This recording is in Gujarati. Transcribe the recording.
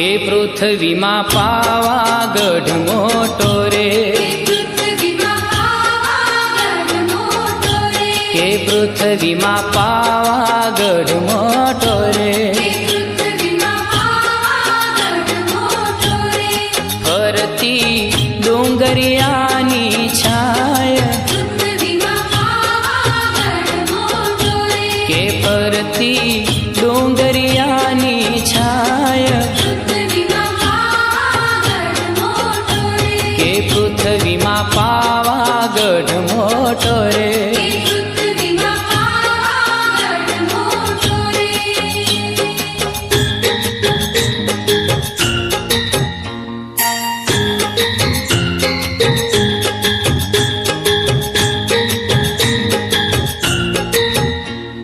કે પૃથ્વીમાં પાવાગઢ મોટો રે, કે પૃથ્વીમાં પાવાગઢ મોટો રે, ફરતી ડુંગરિયાની છાય, કે ફરતી ડુંગરિયા